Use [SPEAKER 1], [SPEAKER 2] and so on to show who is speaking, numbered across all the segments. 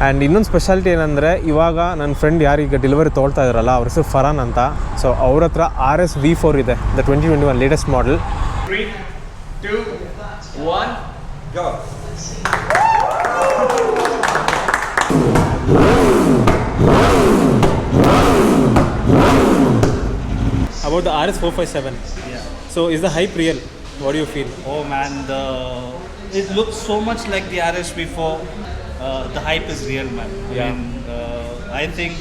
[SPEAKER 1] And ಇನ್ನೊಂದು speciality ಏನಂದರೆ ಇವಾಗ ನನ್ನ ಫ್ರೆಂಡ್ ಯಾರೀಗ ಡೆಲಿವರಿ ತೊಗೊಳ್ತಾ ಇದ್ದಾರಲ್ಲ ಅವ್ರ ಹೆಸರು ಫರಾನ್ ಅಂತ. ಸೊ ಅವ್ರ ಹತ್ರ RS V4 ಇದೆ, the 2021 latest model.
[SPEAKER 2] 3, 2, 1, go.
[SPEAKER 1] About the RS 457.
[SPEAKER 3] Yeah.
[SPEAKER 1] So is the hype real? What do you feel?
[SPEAKER 3] Oh man, it looks so much like the RS V4. The hype is real, man.
[SPEAKER 1] Yeah.
[SPEAKER 3] I mean, I think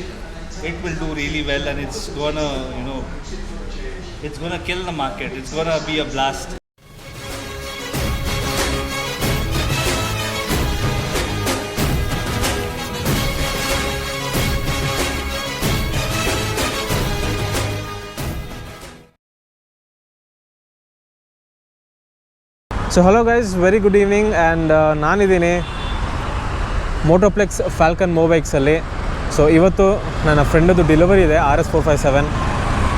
[SPEAKER 3] it will do really well, and it's gonna, it's gonna kill the market. It's gonna be a blast.
[SPEAKER 1] So hello guys, very good evening. And ನಾನಿದ್ದೀನಿ Motoplex Falcon ಮೊಬೈಕ್ಸಲ್ಲಿ. So ಇವತ್ತು ನನ್ನ ಫ್ರೆಂಡದು delivery ಇದೆ RS 457.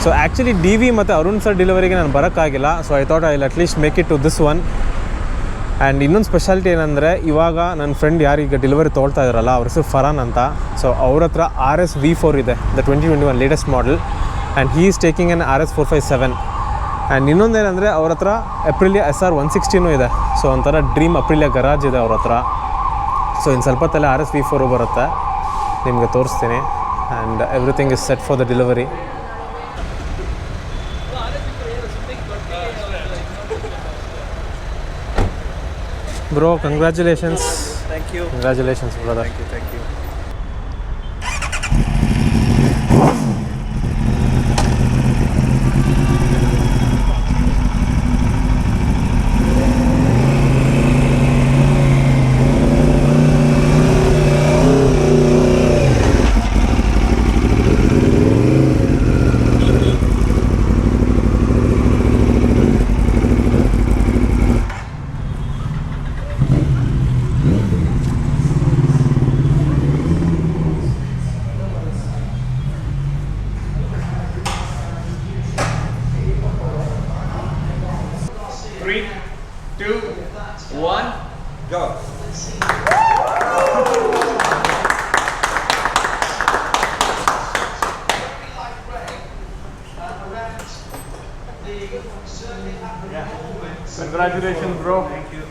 [SPEAKER 1] So actually DV ಮತ್ತು Arun sir ಡೆಲಿವರಿಗೆ ನಾನು ಬರೋಕ್ಕಾಗಿಲ್ಲ. So I thought I will at least make it to this one. And ಇನ್ನೊಂದು ಸ್ಪೆಷಾಲಿಟಿ ಏನಂದರೆ ಇವಾಗ ನನ್ನ ಫ್ರೆಂಡ್ ಯಾರೀಗ ಡೆಲಿವರಿ ತೊಗೊಳ್ತಾ ಇದ್ದಾರಲ್ಲ ಅವ್ರ ಹೆಸರು ಫರಾನ್ ಅಂತ. ಸೊ ಅವ್ರ ಹತ್ರ RS V4 ಇದೆ, the 2021 latest model. And he is taking an RS 457. And ಇನ್ನೊಂದೇನೆಂದರೆ ಅವ್ರ ಹತ್ರ Aprillia SR 160 ಇದೆ. ಸೊ ಒಂಥರ ಡ್ರೀಮ್ Aprillia ಗರಾಜ್ ಇದೆ ಅವ್ರ ಹತ್ರ. ಸೊ ಇನ್ನು ಸ್ವಲ್ಪ ಹೊತ್ತಲ್ಲೇ RS V4 ಬರುತ್ತೆ, ನಿಮಗೆ ತೋರಿಸ್ತೀನಿ. And everything is set for the delivery. Bro, congratulations.
[SPEAKER 3] Thank you.
[SPEAKER 1] Congratulations brother.
[SPEAKER 3] Thank you.
[SPEAKER 2] Go.
[SPEAKER 1] Congratulations, bro.
[SPEAKER 3] Thank you.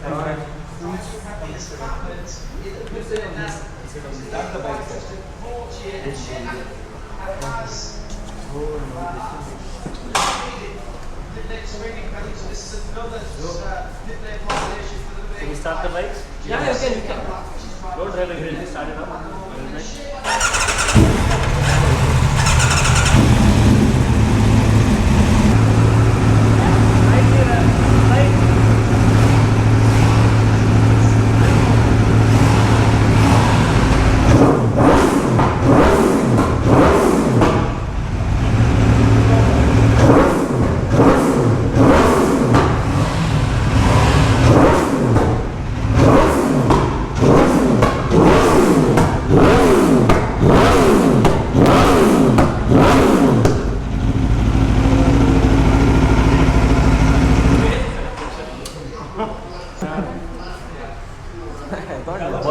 [SPEAKER 3] Can we start the bikes?
[SPEAKER 2] Yeah, you can.
[SPEAKER 3] Don't drive again. Start it up.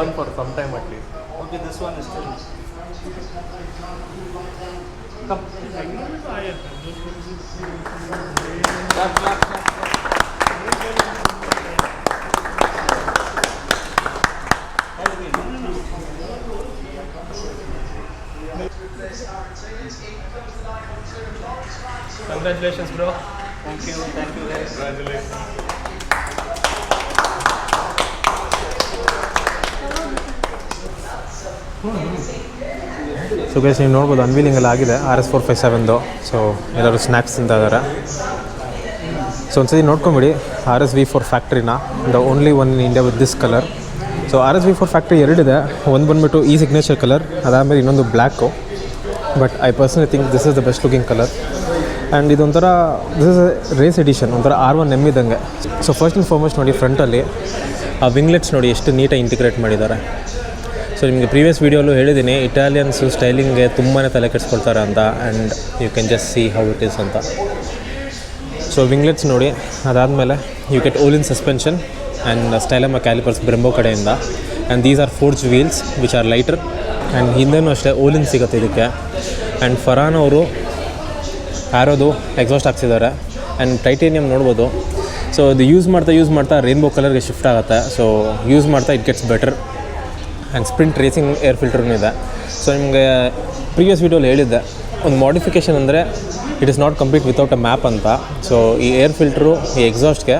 [SPEAKER 1] One for some time at least.
[SPEAKER 3] Okay, this one is still.
[SPEAKER 1] Come. Congratulations, bro.
[SPEAKER 3] Thank you guys.
[SPEAKER 1] Congratulations. So guys, ನೀವು ನೋಡ್ಬೋದು ಅನ್ವೀಲಿಂಗ್ ಎಲ್ಲ ಆಗಿದೆ RS 457. So ಎಲ್ಲರೂ snacks ತಿಂತಾ ಇದ್ದಾರೆ. So ಒಂದ್ಸತಿ ನೋಡ್ಕೊಂಬಿಡಿ RS V4 ಫ್ಯಾಕ್ಟ್ರಿನ, the only one in India with this colour. So RS V4 factory ಎರಡಿದೆ, ಒಂದು ಬಂದುಬಿಟ್ಟು ಈ ಸಿಗ್ನೇಚರ್ ಕಲರ್, ಅದಾದಮೇಲೆ ಇನ್ನೊಂದು black. But I personally think this is the best looking colour. And ಇದೊಂಥರ ದಿಸ್ ಇಸ್ ರೇಸ್ ಎಡಿಷನ್, ಒಂಥರ R1M ಇದ್ದಂಗೆ. So first and foremost ನೋಡಿ, ಫ್ರಂಟಲ್ಲಿ ಆ ವಿಂಗ್ಲೆಟ್ಸ್ ನೋಡಿ ಎಷ್ಟು ನೀಟಾಗಿ ಇಂಟಿಗ್ರೇಟ್ ಮಾಡಿದ್ದಾರೆ. ಸೊ ನಿಮಗೆ ಪ್ರೀವಿಯಸ್ ವೀಡಿಯೋಲ್ಲೂ ಹೇಳಿದ್ದೀನಿ, ಇಟಾಲಿಯನ್ಸು ಸ್ಟೈಲಿಂಗ್ಗೆ ತುಂಬಾ ತಲೆ ಕೆಡಿಸ್ಕೊಳ್ತಾರೆ ಅಂತ. And you can just see how it is ಅಂತ. ಸೊ ವಿಂಗ್ಲೆಟ್ಸ್ ನೋಡಿ, ಅದಾದಮೇಲೆ you get Ohlins suspension and Stylema calipers Brembo ಕಡೆಯಿಂದ. And these are forge wheels which are lighter. And ಹಿಂದೆನೂ ಅಷ್ಟೇ ಓಲಿನ್ ಸಿಗುತ್ತೆ ಇದಕ್ಕೆ. ಆ್ಯಂಡ್ ಫರಾನ್ ಅವರು ಆರೋದು ಎಕ್ಸಾಸ್ಟ್ ಹಾಕ್ಸಿದ್ದಾರೆ. ಆ್ಯಂಡ್ ಟೈಟೇನಿಯಮ್ ನೋಡ್ಬೋದು. ಸೊ ಇದು ಯೂಸ್ ಮಾಡ್ತಾ ರೇನ್ಬೋ ಕಲರ್ಗೆ ಶಿಫ್ಟ್ ಆಗುತ್ತೆ. ಸೊ ಯೂಸ್ ಮಾಡ್ತಾ it gets better. And sprint racing air ಫಿಲ್ಟರ್ನೂ ಇದೆ. ಸೊ ನಿಮಗೆ ಪ್ರೀವಿಯಸ್ ವೀಡಿಯೋಲಿ ಹೇಳಿದ್ದೆ, ಒಂದು ಮಾಡಿಫಿಕೇಷನ್ ಅಂದರೆ it is not complete without a map ಅಂತ. ಸೊ ಈ ಏರ್ ಫಿಲ್ಟ್ರು ಈ ಎಕ್ಸಾಸ್ಟ್ಗೆ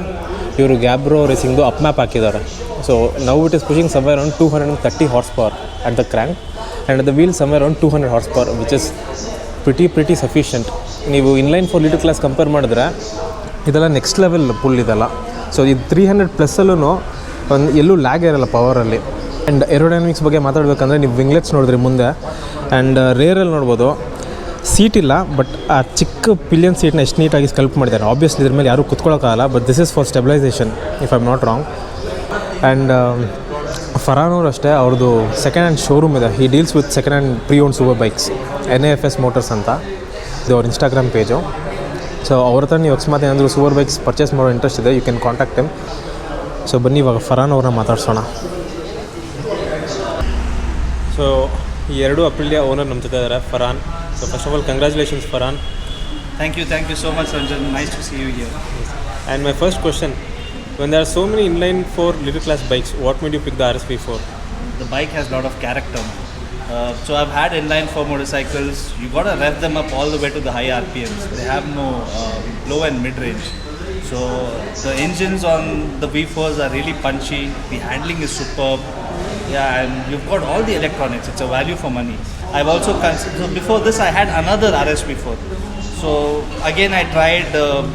[SPEAKER 1] ಇವರು ಗ್ಯಾಬ್ರೋ ರೇಸಿಂಗ್ದು ಅಪ್ ಮ್ಯಾಪ್ ಹಾಕಿದ್ದಾರೆ. So now it is pushing somewhere around 230 horse power at the crank and the wheel somewhere around 200 horse power which is pretty sufficient. ನೀವು inline 4 litre class compare ಮಾಡಿದ್ರೆ ಇದೆಲ್ಲ next level full ಇದೆಲ್ಲ. So ಇದು 300+ ಒಂದು ಎಲ್ಲೂ lag ಇರೋಲ್ಲ ಪವರಲ್ಲಿ. And aerodynamics ಬಗ್ಗೆ ಮಾತಾಡಬೇಕಂದ್ರೆ ನೀವು ವಿಂಗ್ಲೆಟ್ಸ್ ನೋಡಿದ್ರಿ ಮುಂದೆ. ಆ್ಯಂಡ್ ರೇರಲ್ಲಿ ನೋಡ್ಬೋದು ಸೀಟ್ ಇಲ್ಲ, ಬಟ್ ಆ ಚಿಕ್ಕ ಪಿಲಿಯನ್ ಸೀಟ್ನ ಎಷ್ಟು ನೀಟಾಗಿ ಸ್ಕಲ್ಪ್ ಮಾಡಿದ್ದಾರೆ. ಆಬ್ವಿಯಸ್ಲಿ ಇದ್ರ ಮೇಲೆ ಯಾರೂ ಕುತ್ಕೊಳ್ಳೋಕ್ಕಾಗಲ್ಲ, but this is for stabilization if I am not wrong. And Farhan ಅವರು ಅಷ್ಟೇ, ಅವ್ರದ್ದು ಸೆಕೆಂಡ್ ಹ್ಯಾಂಡ್ ಶೋರೂಮ್ ಇದೆ. ಈ deals with second hand pre own super bikes, NAFS motors ಅಂತ. ಇದು ಅವ್ರ ಇನ್ಸ್ಟಾಗ್ರಾಮ್ ಪೇಜು. ಸೊ ಅವ್ರ ಹತ್ರ ನೀವು ಅಕಸ್ಮಾತ್ ಏನಾದರೂ ಸೂಪರ್ ಬೈಕ್ಸ್ ಪರ್ಚೇಸ್ ಮಾಡೋ ಇಂಟ್ರೆಸ್ಟ್ ಇದೆ, you can contact him. So ಬನ್ನಿ ಇವಾಗ ಫರಾನ್ ಅವ್ರನ್ನ ಮಾತಾಡ್ಸೋಣ. ಸೊ ಈ ಎರಡು ಅಪ್ರಿಲಿಯಾ ಓನರ್ ನಮ್ಮ ಜೊತೆ ಇದ್ದಾರೆ, Farhan. So first of all congratulations Farhan.
[SPEAKER 3] Thank you so much, Ranjan. Nice to see you here.
[SPEAKER 1] And my first question, when there are so many inline 4 little class bikes, what made you pick the RS V4?
[SPEAKER 3] The bike has a lot of character. So I've had inline 4 motorcycles. You gotta rev them up all the way to the high RPMs. They have no low and mid range. So the engines on the V4s are really punchy. The handling is superb. Yeah, and you've got all the electronics. It's a value for money. I've also so before this I had another RS V4. So again I tried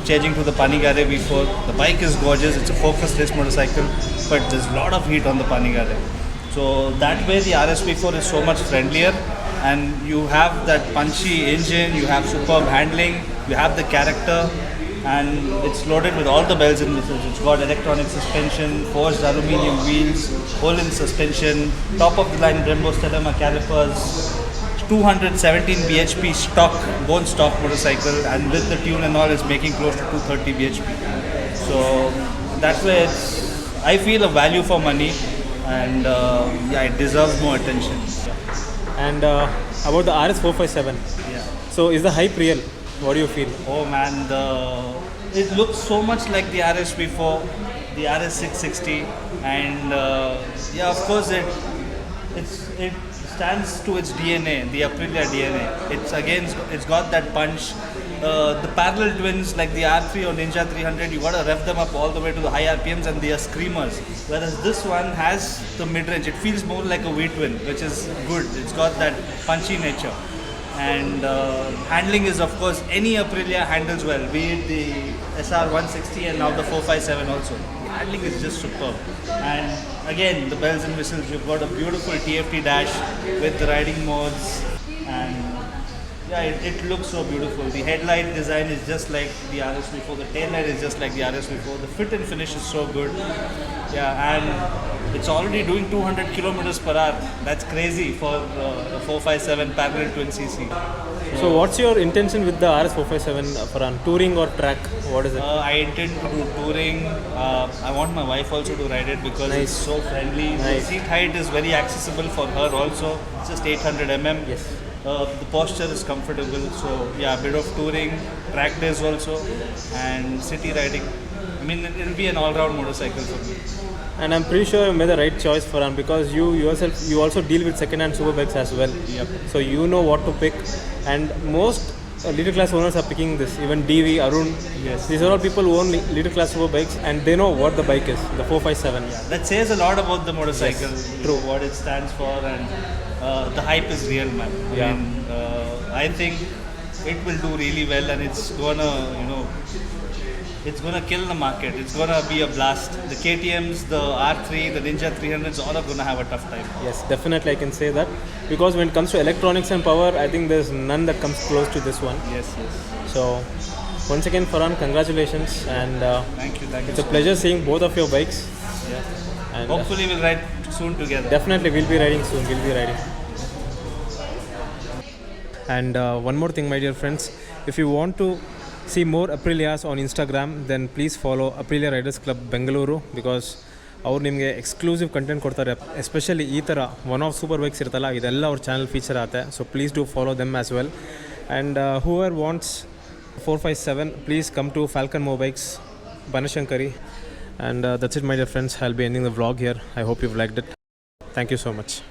[SPEAKER 3] changing to the Panigale V4. The bike is gorgeous. It's a focus race motorcycle, but there's a lot of heat on the Panigale. So that way the RS V4 is so much friendlier, and you have that punchy engine, you have superb handling, you have the character, and it's loaded with all the bells and whistles. It's got electronic suspension, forged aluminium wheels, Olin suspension, top of the line Brembo Stellar calipers, 217 bhp stock, bone stock motorcycle, and with the tune and all is making close to 230 bhp. So that way I feel a value for money, and yeah, it deserves more attention.
[SPEAKER 1] And about the RS 457,
[SPEAKER 3] Yeah.
[SPEAKER 1] so is the hype real? What do you feel?
[SPEAKER 3] Oh man, it looks so much like the RS V4, the RS 660, and yeah, of course it stands to its DNA, the Aprillia DNA. It's got that punch. The parallel twins like the R3 or Ninja 300, you gotta rev them up all the way to the high RPMs and they are screamers. Whereas this one has the mid-range. It feels more like a V-twin, which is good. It's got that punchy nature. And handling is, of course, any Aprilia handles well, be it the SR 160 and now the 457 also. The handling is just superb. And again, the bells and whistles, you've got a beautiful TFT dash with the riding modes, and yeah, it looks so beautiful. The headlight design is just like the RS V4, the tail light is just like the RS V4, the fit and finish is so good. Yeah, and it's already doing 200 kilometers per hour. That's crazy for a 457 parallel twin CC.
[SPEAKER 1] So what's your intention with the RS 457 Farhan? Touring or track? What is it?
[SPEAKER 3] I intend to do touring. I want my wife also to ride it because
[SPEAKER 1] Nice.
[SPEAKER 3] it's so friendly.
[SPEAKER 1] Nice.
[SPEAKER 3] The seat height is very accessible for her also. It's just 800 mm.
[SPEAKER 1] Yes.
[SPEAKER 3] The posture is comfortable. So yeah, a bit of touring, track days also, and city riding. I mean, it'll be an all-round motorcycle for me.
[SPEAKER 1] And I'm pretty sure you made the right choice, Farhan, because you yourself, you also deal with second-hand super bikes as well.
[SPEAKER 3] Yep.
[SPEAKER 1] So you know what to pick, and most little class owners are picking this. Even DV, Arun,
[SPEAKER 3] Yes.
[SPEAKER 1] these are all people who own little class super bikes, and they know what the bike is, the 457.
[SPEAKER 3] That says a lot about the motorcycle.
[SPEAKER 1] Yes,
[SPEAKER 3] True. What it stands for, and the hype is real, man.
[SPEAKER 1] Yeah.
[SPEAKER 3] I mean, I think it will do really well, and it's gonna, it's gonna kill the market. It's gonna be a blast. The KTMs, the R3, the Ninja 300s, all are gonna have a tough time.
[SPEAKER 1] Yes, definitely I can say that, because when it comes to electronics and power, I think there's none that comes close to this one.
[SPEAKER 3] Yes.
[SPEAKER 1] So once again, Farhan, congratulations, and
[SPEAKER 3] Thank you.
[SPEAKER 1] it's a pleasure seeing both of your bikes.
[SPEAKER 3] Yeah.
[SPEAKER 1] And
[SPEAKER 3] Hopefully, we'll ride soon together.
[SPEAKER 1] definitely we'll be riding soon. And one more thing, my dear friends, if you want to see more Aprilias on Instagram, then please follow Aprillia Riders Club Bengaluru, because ಅವ್ರು ನಿಮಗೆ exclusive content ಕೊಡ್ತಾರೆ. Especially ಈ ಥರ one of super bikes ಇರುತ್ತಲ್ಲ, ಇದೆಲ್ಲ ಅವ್ರ channel feature ಆಗುತ್ತೆ. So please do follow them as well. And ಹೂವರ್ wants 457, please come to Falcon Mobikes, Banashankari. And that's it, my dear friends. I'll be ending the vlog here. I hope you've liked it. Thank you so much.